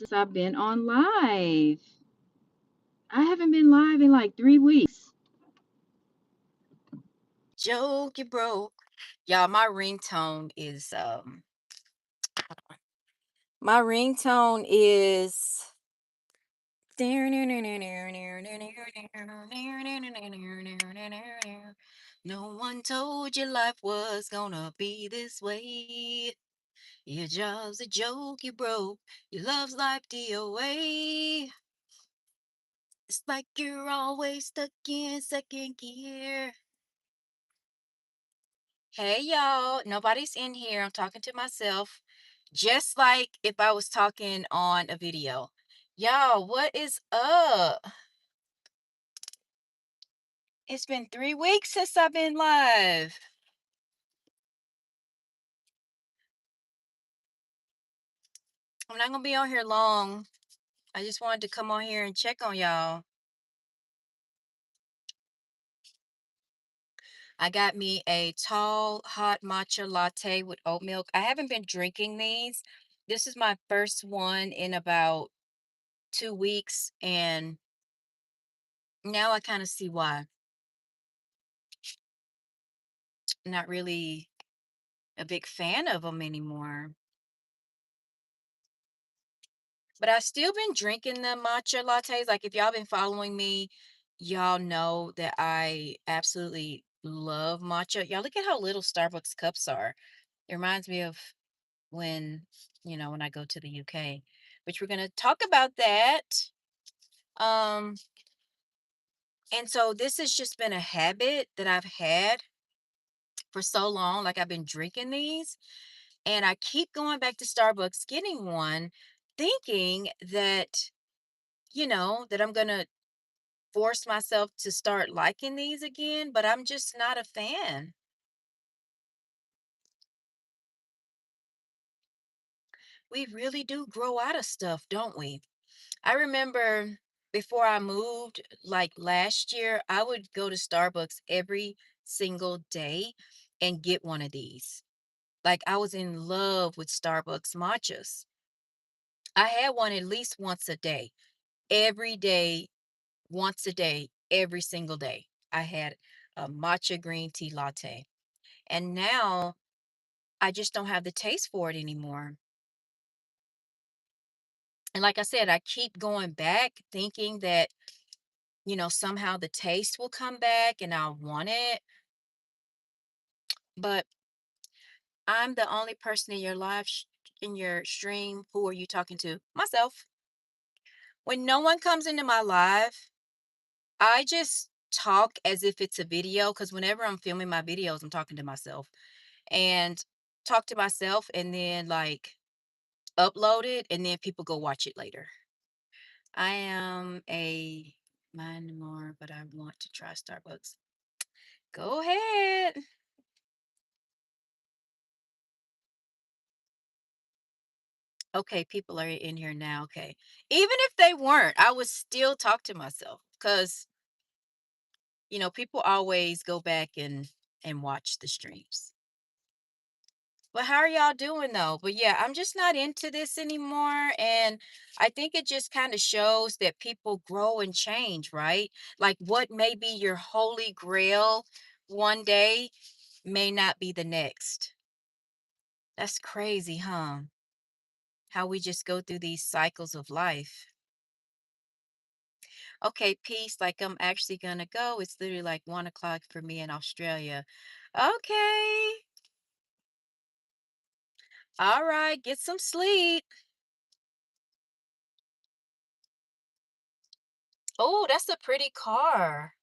since I've been on live. I haven't been live in like 3 weeks. Joke you broke. Y'all, my ringtone is no one told you life was gonna be this way. Your job's a joke you broke. Your love's like DOA. It's like you're always stuck in second gear. Hey y'all, nobody's in here. I'm talking to myself, just like if I was talking on a video. Y'all, what is up? It's been 3 weeks since I've been live. I'm not gonna be on here long. I just wanted to come on here and check on y'all. I got me a tall hot matcha latte with oat milk. I haven't been drinking these. This is my first one in about 2 weeks, and now I kind of see why. Not really a big fan of them anymore. But I still been drinking the matcha lattes. Like if y'all been following me, y'all know that I absolutely love matcha. Y'all look at how little Starbucks cups are. It reminds me of when, when I go to the UK, which we're gonna talk about that. Um, and so this has just been a habit that I've had for so long. Like I've been drinking these. And I keep going back to Starbucks getting one, thinking that, that I'm going to force myself to start liking these again, but I'm just not a fan. We really do grow out of stuff, don't we? I remember before I moved, like last year, I would go to Starbucks every single day and get one of these. Like I was in love with Starbucks matchas. I had one at least once a day, every day, once a day, every single day. I had a matcha green tea latte. And now I just don't have the taste for it anymore. And like I said, I keep going back thinking that, somehow the taste will come back and I'll want it. But I'm the only person in your in your stream. Who are you talking to? Myself. When no one comes into my live, I just talk as if it's a video because whenever I'm filming my videos, I'm talking to myself and talk to myself and then like upload it and then people go watch it later. I am a mind more, but I want to try Starbucks. Go ahead. Okay, people are in here now. Okay. Even if they weren't, I would still talk to myself because, people always go back and watch the streams. But how are y'all doing though? But yeah, I'm just not into this anymore. And I think it just kind of shows that people grow and change, right? Like what may be your holy grail one day may not be the next. That's crazy, huh? How we just go through these cycles of life. Okay, peace. Like I'm actually gonna go. It's literally like 1 o'clock for me in Australia. Okay. All right. Get some sleep. Oh, that's a pretty car.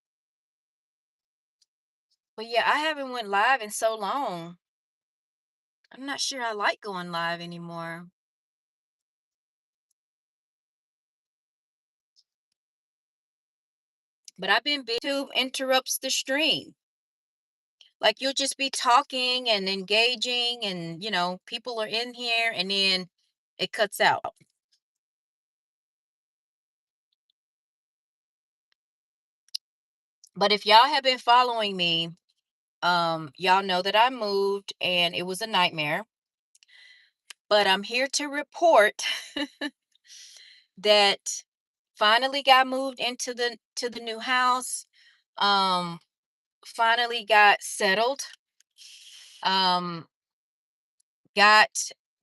But yeah, I haven't went live in so long. I'm not sure I like going live anymore. But I've been busy. YouTube interrupts the stream. Like you'll just be talking and engaging and people are in here and then it cuts out. But if y'all have been following me, y'all know that I moved and it was a nightmare. But I'm here to report that finally got moved into the new house. Um, Finally got settled. Um, got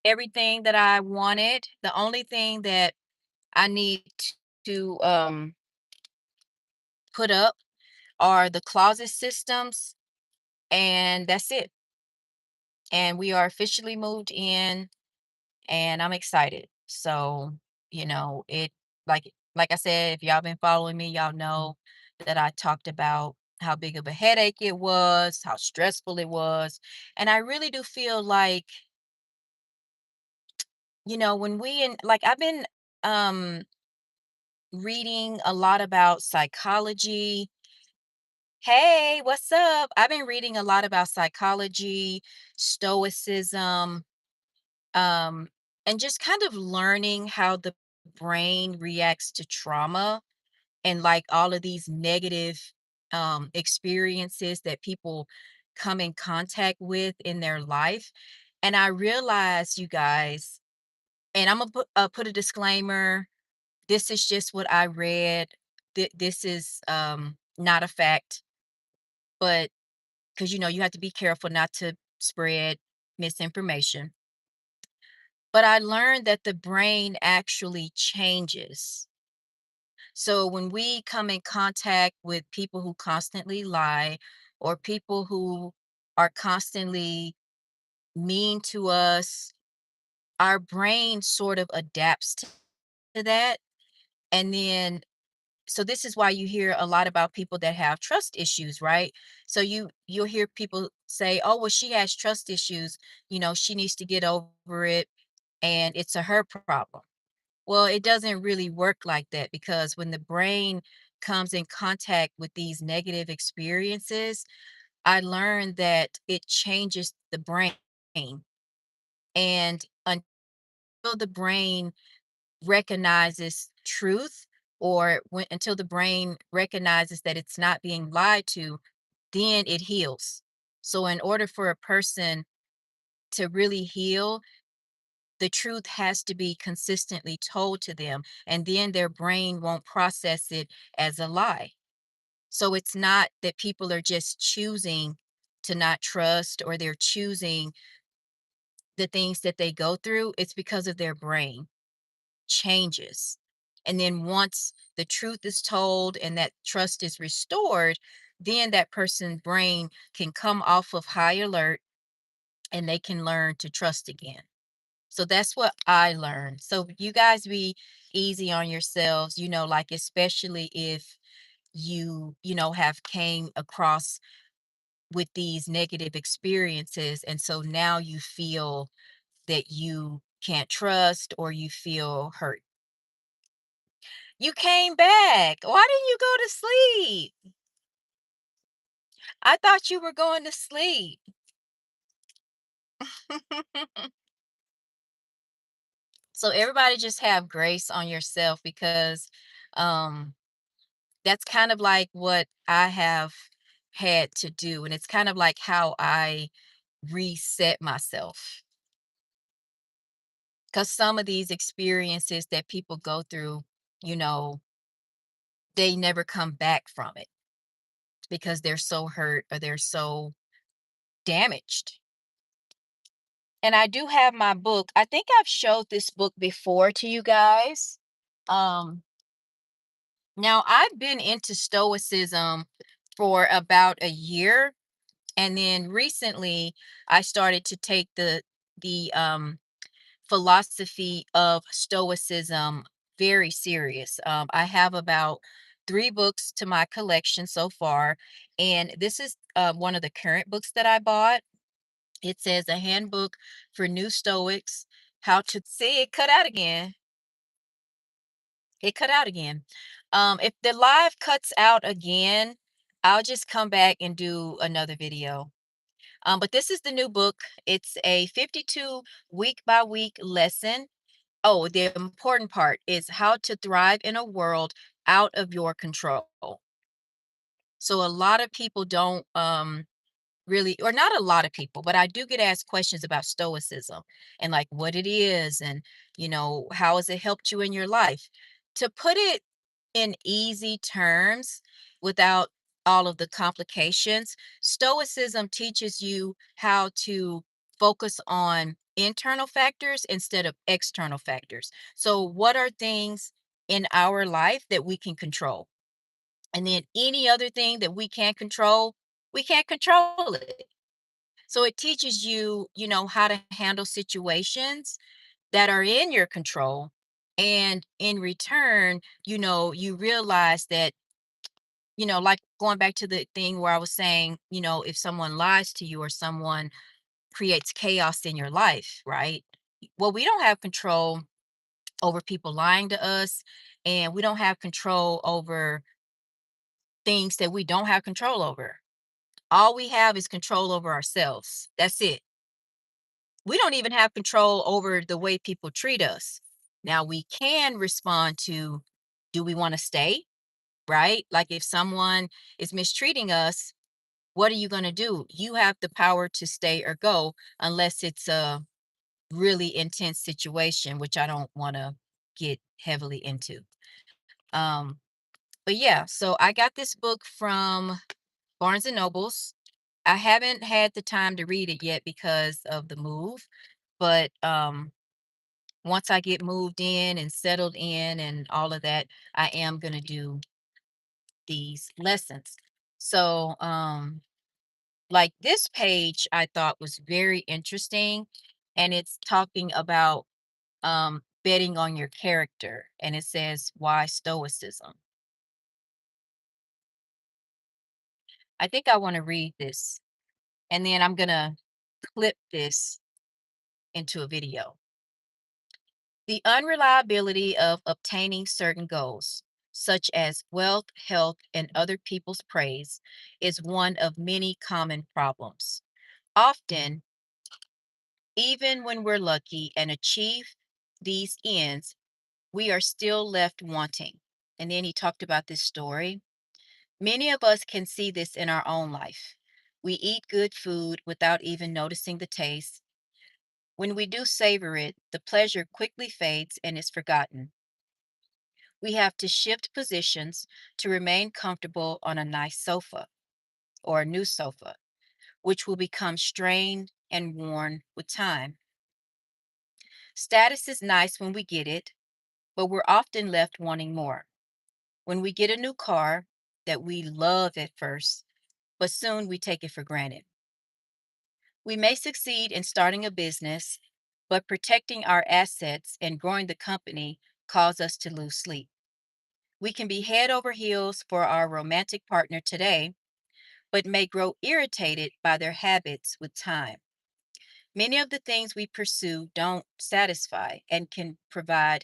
everything that I wanted. The only thing that I need to put up are the closet systems, and that's it. And we are officially moved in, and I'm excited. So, it like I said, if y'all been following me, y'all know that I talked about how big of a headache it was, how stressful it was. And I really do feel like, when we in like I've been um reading a lot about psychology. Hey, what's up? I've been reading a lot about psychology, stoicism, um, and just kind of learning how the brain reacts to trauma and like all of these negative experiences that people come in contact with in their life. And I realized, you guys, and I'm gonna put a disclaimer. This is just what I read. This is not a fact, but because you have to be careful not to spread misinformation. But I learned that the brain actually changes. So when we come in contact with people who constantly lie or people who are constantly mean to us, our brain sort of adapts to that. And then, so this is why you hear a lot about people that have trust issues, right? So you'll hear people say, "Oh, well, she has trust issues. She needs to get over it, and it's a her problem." Well, it doesn't really work like that, because when the brain comes in contact with these negative experiences, I learned that it changes the brain. And until the brain recognizes truth, or until the brain recognizes that it's not being lied to, then it heals. So, in order for a person to really heal, the truth has to be consistently told to them, and then their brain won't process it as a lie. So it's not that people are just choosing to not trust, or they're choosing the things that they go through. It's because of their brain changes. And then once the truth is told and that trust is restored, then that person's brain can come off of high alert, and they can learn to trust again. So that's what I learned. So you guys be easy on yourselves, like especially if you have came across with these negative experiences, and so now you feel that you can't trust, or you feel hurt. You came back. Why didn't you go to sleep? I thought you were going to sleep. So everybody just have grace on yourself, because um that's kind of like what I have had to do. And it's kind of like how I reset myself. Because some of these experiences that people go through, you know, they never come back from it, because they're so hurt or they're so damaged. And I do have my book. I think I've showed this book before to you guys. Um, Now I've been into Stoicism for about a year. And then recently, I started to take the philosophy of Stoicism very serious. I have about 3 books to my collection so far, and this is one of the current books that I bought. It says a handbook for new Stoics. How to see it cut out again. It cut out again. If the live cuts out again, I'll just come back and do another video. But this is the new book. It's a 52 week by week lesson. Oh, the important part is how to thrive in a world out of your control. So a lot of people don't really, or not a lot of people, but I do get asked questions about stoicism and like what it is and, how has it helped you in your life? To put it in easy terms without all of the complications, stoicism teaches you how to focus on internal factors instead of external factors. So, what are things in our life that we can control? And then any other thing that we can't control it. So it teaches you, how to handle situations that are in your control. And in return, you realize that, like going back to the thing where I was saying, if someone lies to you or someone creates chaos in your life, right? Well, we don't have control over people lying to us, and we don't have control over things that we don't have control over. All we have is control over ourselves. That's it. We don't even have control over the way people treat us. Now we can respond to, do we want to stay? Right? Like if someone is mistreating us, what are you going to do? You have the power to stay or go unless it's a really intense situation, which I don't want to get heavily into. Um, but yeah, so I got this book from Barnes and Nobles. I haven't had the time to read it yet because of the move, but once I get moved in and settled in and all of that, I am going to do these lessons. So, like this page I thought was very interesting, and it's talking about betting on your character, and it says why stoicism. I think I want to read this, and then I'm going to clip this into a video. The unreliability of obtaining certain goals, such as wealth, health, and other people's praise, is one of many common problems. Often, even when we're lucky and achieve these ends, we are still left wanting. And then he talked about this story. Many of us can see this in our own life. We eat good food without even noticing the taste. When we do savor it, the pleasure quickly fades and is forgotten. We have to shift positions to remain comfortable on a nice sofa or a new sofa, which will become strained and worn with time. Status is nice when we get it, but we're often left wanting more. When we get a new car that we love at first, but soon we take it for granted. We may succeed in starting a business, but protecting our assets and growing the company cause us to lose sleep. We can be head over heels for our romantic partner today, but may grow irritated by their habits with time. Many of the things we pursue don't satisfy and can't provide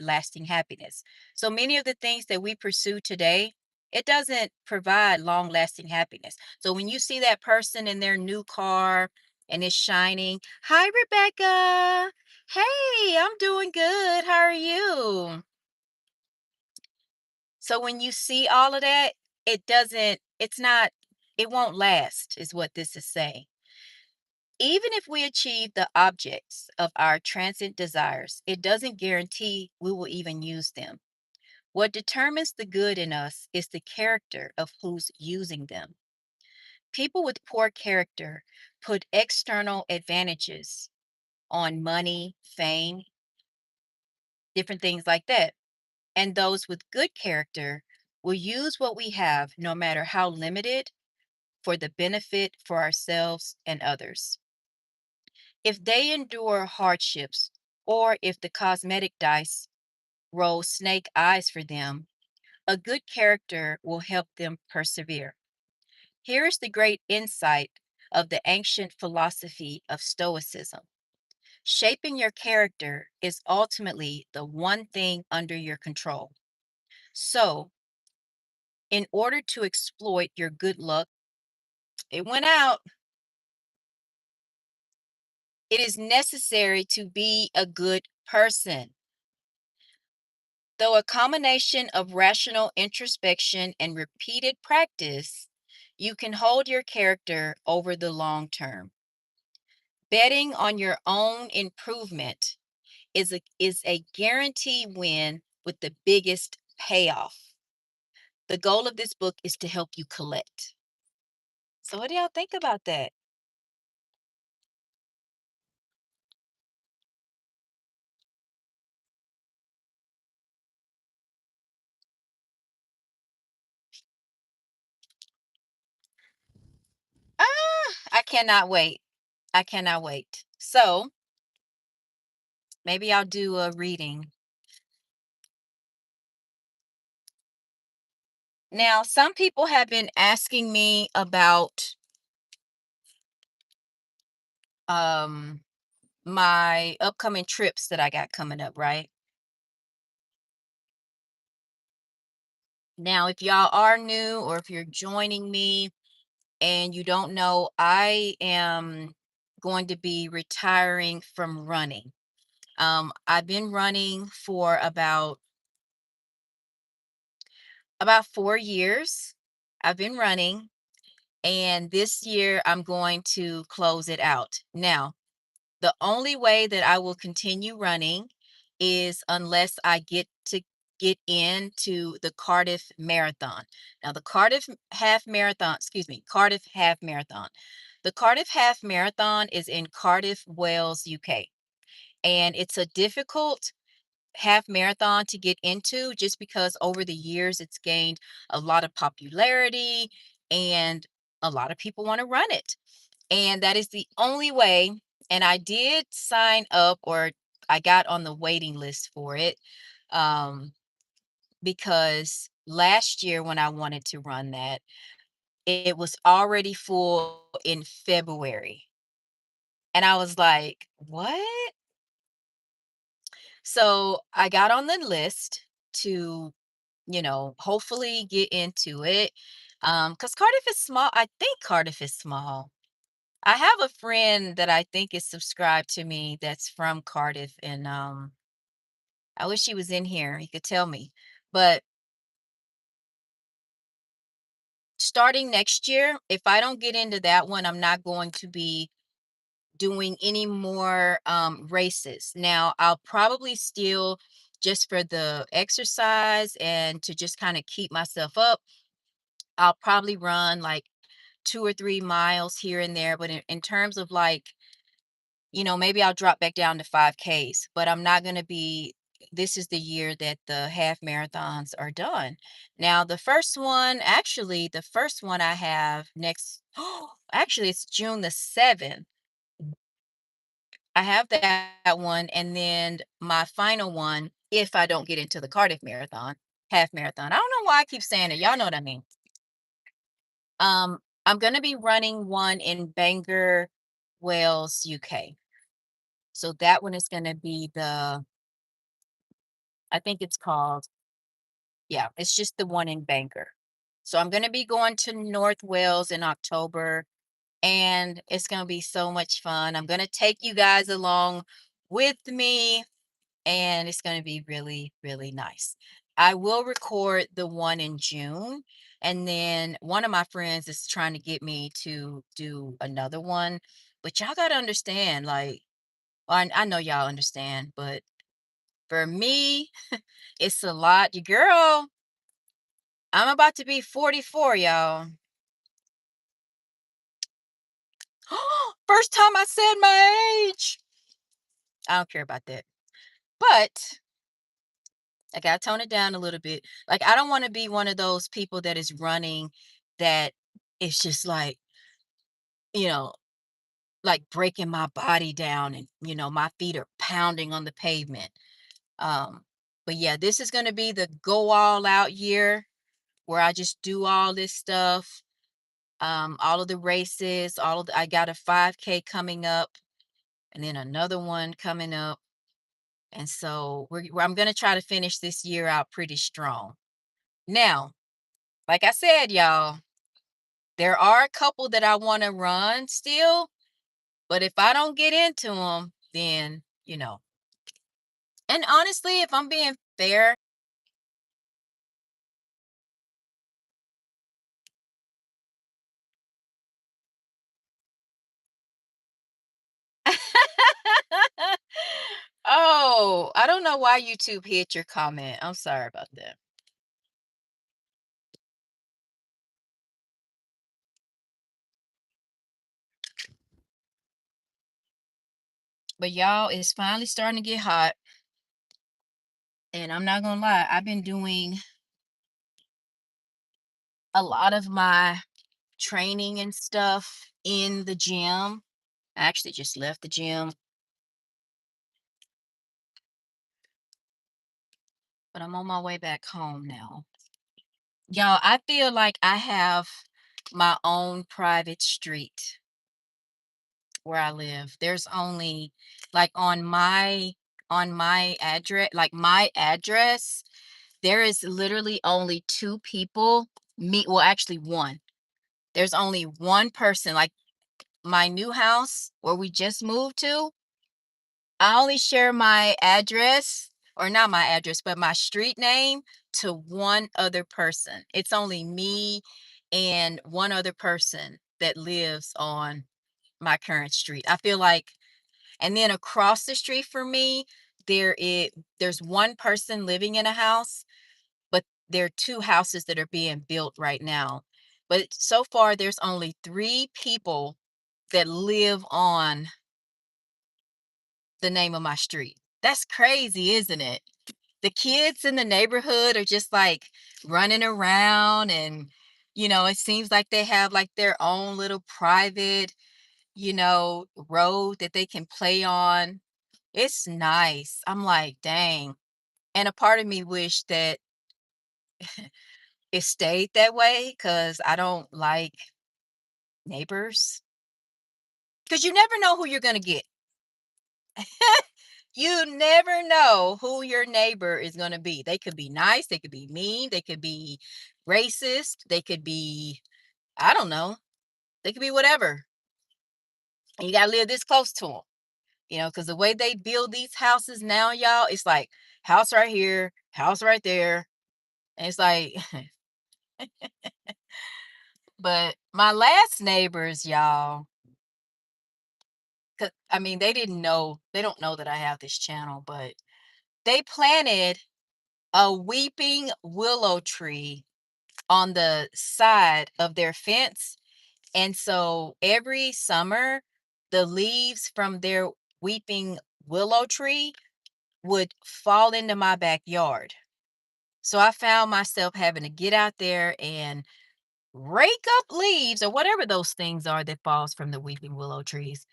lasting happiness. So many of the things that we pursue today, it doesn't provide long lasting happiness. So when you see that person in their new car and it's shining, hi Rebecca. Hey, I'm doing good. How are you? So when you see all of that, it's not, it won't last, is what this is saying. Even if we achieve the objects of our transient desires, it doesn't guarantee we will even use them. What determines the good in us is the character of who's using them. People with poor character put external advantages on money, fame, different things like that. And those with good character will use what we have, no matter how limited, for the benefit for ourselves and others. If they endure hardships, or if the cosmetic dice roll snake eyes for them, a good character will help them persevere. Here is the great insight of the ancient philosophy of Stoicism. Shaping your character is ultimately the one thing under your control. So, in order to exploit your good luck, it went out. It is necessary to be a good person. Though a combination of rational introspection and repeated practice, You can hold your character over the long term. Betting on your own improvement is a guarantee win with the biggest payoff. The goal of this book is to help you collect. So what do y'all think about that? I cannot wait. I cannot wait. So maybe I'll do a reading. Now, some people have been asking me about um my upcoming trips that I got coming up, right? Now, if y'all are new or if you're joining me and you don't know, I am going to be retiring from running. I've been running for about 4 years. I've been running, and this year I'm going to close it out. Now, the only way that I will continue running is unless I get into the Cardiff Marathon. Now, the Cardiff Half Marathon. The Cardiff Half Marathon is in Cardiff, Wales, UK. And it's a difficult half marathon to get into just because over the years it's gained a lot of popularity and a lot of people want to run it. And that is the only way. And I did sign up, or I got on the waiting list for it, um, because last year when I wanted to run that, it was already full in February. And I was like, what? So I got on the list to, hopefully get into it. Because Cardiff is small. I think Cardiff is small. I have a friend that I think is subscribed to me that's from Cardiff, and I wish he was in here. He could tell me. But starting next year, if I don't get into that one, I'm not going to be doing any more races. Now, I'll probably still, just for the exercise and to just kind of keep myself up, I'll probably run like 2 or 3 miles here and there. But in terms of like, maybe I'll drop back down to 5Ks, but I'm not going to be. This is the year that the half marathons are done. Now, the first one I have next, actually, it's June the 7th. I have that one. And then my final one, if I don't get into the Cardiff Marathon, half marathon. I don't know why I keep saying it. Y'all know what I mean. I'm going to be running one in Bangor, Wales, UK. So that one is going to be I think it's called, yeah, it's just the one in Bangor. So I'm going to be going to North Wales in October, and it's going to be so much fun. I'm going to take you guys along with me, and it's going to be really, really nice. I will record the one in June, and then one of my friends is trying to get me to do another one. But y'all got to understand, like, well, I know y'all understand, but for me, it's a lot. Your girl, I'm about to be 44, y'all. First time I said my age. I don't care about that. But I got to tone it down a little bit. Like, I don't want to be one of those people that is running that is just like, you know, like breaking my body down, and, my feet are pounding on the pavement. Um, but yeah, this is going to be the go all out year where I just do all this stuff. All of the races, I got a 5K coming up, and then another one coming up. And so I'm going to try to finish this year out pretty strong. Now, like I said, y'all, there are a couple that I want to run still, but if I don't get into them, then, and honestly, if I'm being fair, Oh, I don't know why YouTube hid your comment. I'm sorry about that. But y'all, it's finally starting to get hot. And I'm not gonna lie, I've been doing a lot of my training and stuff in the gym. I actually just left the gym, but I'm on my way back home now. Y'all, I feel like I have my own private street where I live. There's only like on my address, like my address, there is literally only two people. Me, well, actually one. There's only one person. Like my new house where we just moved to, I only share my address, or not my address, but my street name to one other person. It's only me and one other person that lives on my current street. I feel like, and then across the street from me, there's one person living in a house, but there are two houses that are being built right now. But so far, there's only three people that live on the name of my street. That's crazy, isn't it? The kids in the neighborhood are just like running around, and it seems like they have like their own little private, road that they can play on. It's nice. I'm like, dang. And a part of me wish that it stayed that way because I don't like neighbors. Because you never know who you're going to get. You never know who your neighbor is going to be. They could be nice, they could be mean, they could be racist, they could be, I don't know, they could be whatever. And you got to live this close to them, because the way they build these houses now, y'all, it's like house right here, house right there. And it's like, but my last neighbors, y'all, 'cause, I mean, they don't know that I have this channel, but they planted a weeping willow tree on the side of their fence. And so every summer, the leaves from their weeping willow tree would fall into my backyard. So I found myself having to get out there and rake up leaves or whatever those things are that falls from the weeping willow trees.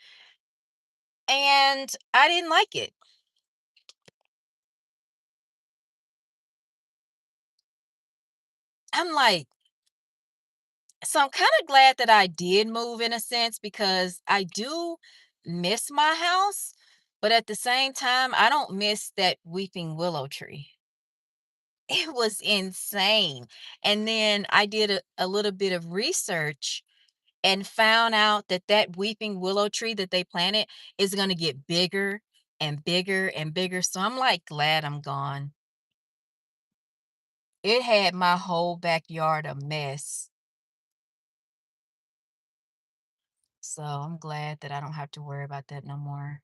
And I didn't like it. I'm like, so I'm kind of glad that I did move in a sense because I do miss my house, but at the same time, I don't miss that weeping willow tree. It was insane. And then I did a little bit of research and found out that that weeping willow tree that they planted is going to get bigger and bigger and bigger. So I'm like glad I'm gone. It had my whole backyard a mess. So I'm glad that I don't have to worry about that no more.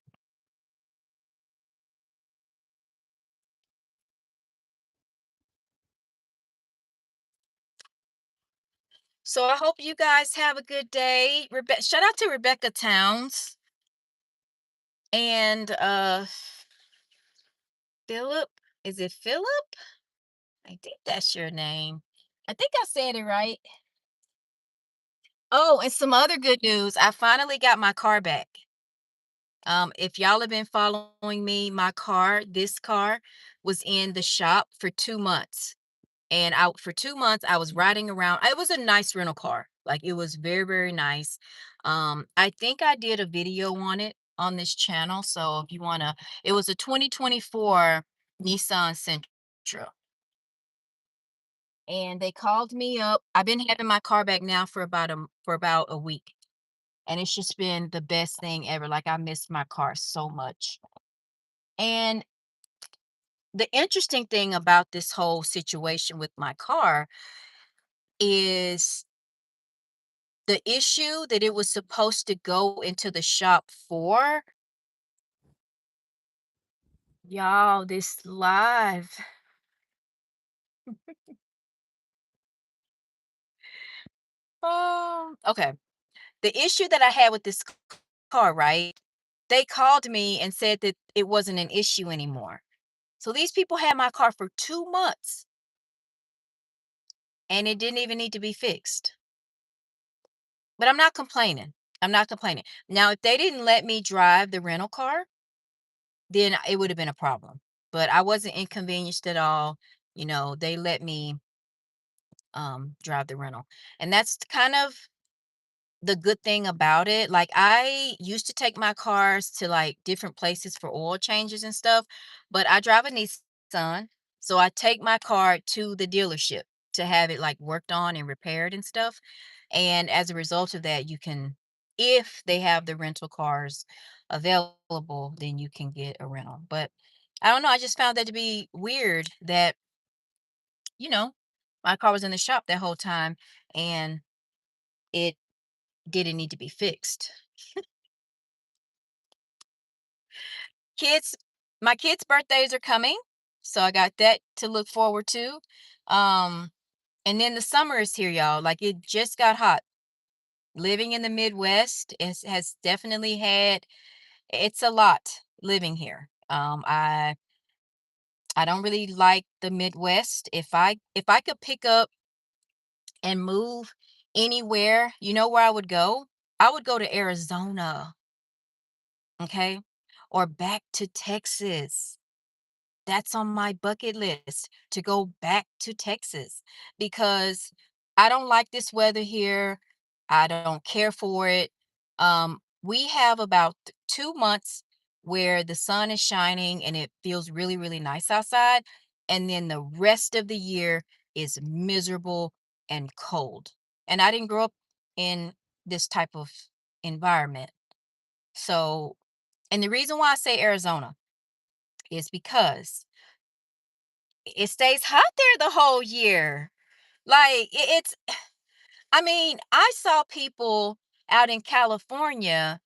So I hope you guys have a good day. Shout out to Rebecca Towns and Philip. Is it Philip? I think that's your name. I think I said it right. Oh, and some other good news. I finally got my car back. If y'all have been following me, this car was in the shop for 2 months. And for 2 months, I was riding around. It was a nice rental car. Like it was very, very nice. I think I did a video on it on this channel. So if you wanna, it was a 2024 Nissan Sentra. And they called me up. I've been having my car back now for about a week. And it's just been the best thing ever. Like I missed my car so much. And the interesting thing about this whole situation with my car is the issue that it was supposed to go into the shop for. Y'all, this live. Oh, okay. The issue that I had with this car, right? They called me and said that it wasn't an issue anymore. So these people had my car for 2 months and it didn't even need to be fixed. But I'm not complaining. I'm not complaining. Now, if they didn't let me drive the rental car, then it would have been a problem. But I wasn't inconvenienced at all. They let me drive the rental. And that's kind of the good thing about it. Like, I used to take my cars to like different places for oil changes and stuff, but I drive a Nissan, so I take my car to the dealership to have it like worked on and repaired and stuff. And as a result of that, you can, if they have the rental cars available, then you can get a rental. But I don't know, I just found that to be weird that, you know, my car was in the shop that whole time and it didn't need to be fixed. Kids My kids' birthdays are coming, so I got that to look forward to. Um, and then the summer is here, y'all. Like, it just got hot. Living in the Midwest has definitely had it's a lot living here. I don't really like the Midwest. If I could pick up and move anywhere, you know where I would go? I would go to Arizona, okay? Or back to Texas. That's on my bucket list to go back to Texas because I don't like this weather here. I don't care for it. We have about 2 months where the sun is shining and it feels really, really nice outside. And then the rest of the year is miserable and cold. And I didn't grow up in this type of environment. So, and the reason why I say Arizona is because it stays hot there the whole year. Like, I mean, I saw people out in California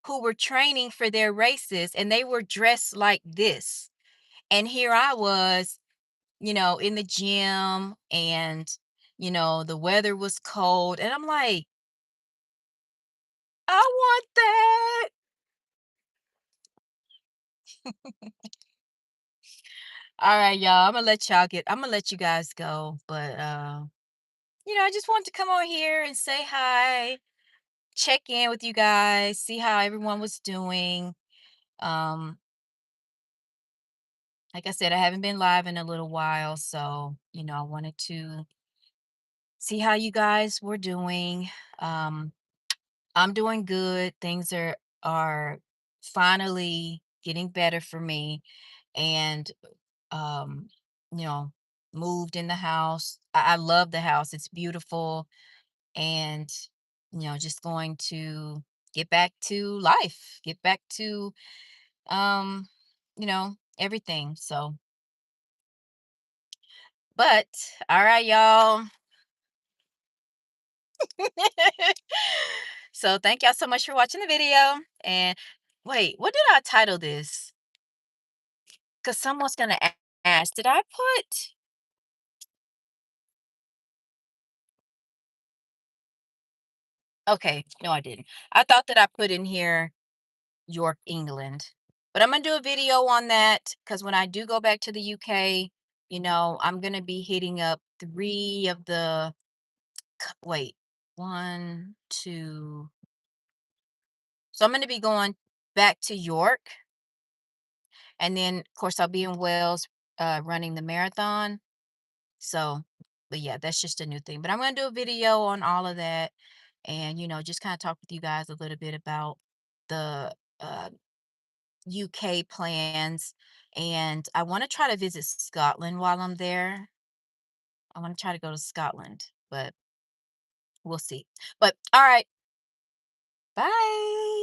who were training for their races and they were dressed like this. And here I was, in the gym and, the weather was cold. And I'm like, I want that. All right, y'all. I'm gonna let you guys go. But I just wanted to come on here and say hi, check in with you guys, see how everyone was doing. Um, like I said, I haven't been live in a little while, so I wanted to see how you guys were doing. Um, I'm doing good. Things are finally getting better for me, and um, you know, moved in the house. I love the house. It's beautiful, and just going to get back to life, get back to everything. So, but all right, y'all. So thank y'all so much for watching the video. And wait, what did I title this? Because someone's gonna ask, did I put okay, no, I didn't. I thought that I put in here York, England. But I'm gonna do a video on that because when I do go back to the UK, I'm gonna be hitting up three of the wait, one, two. So I'm gonna be going back to York, and then of course I'll be in Wales running the marathon. So, but yeah, that's just a new thing. But I'm gonna do a video on all of that, and just kind of talk with you guys a little bit about the UK plans. And I want to try to visit Scotland while I'm there. I want to try to go to Scotland, but we'll see. But all right, bye.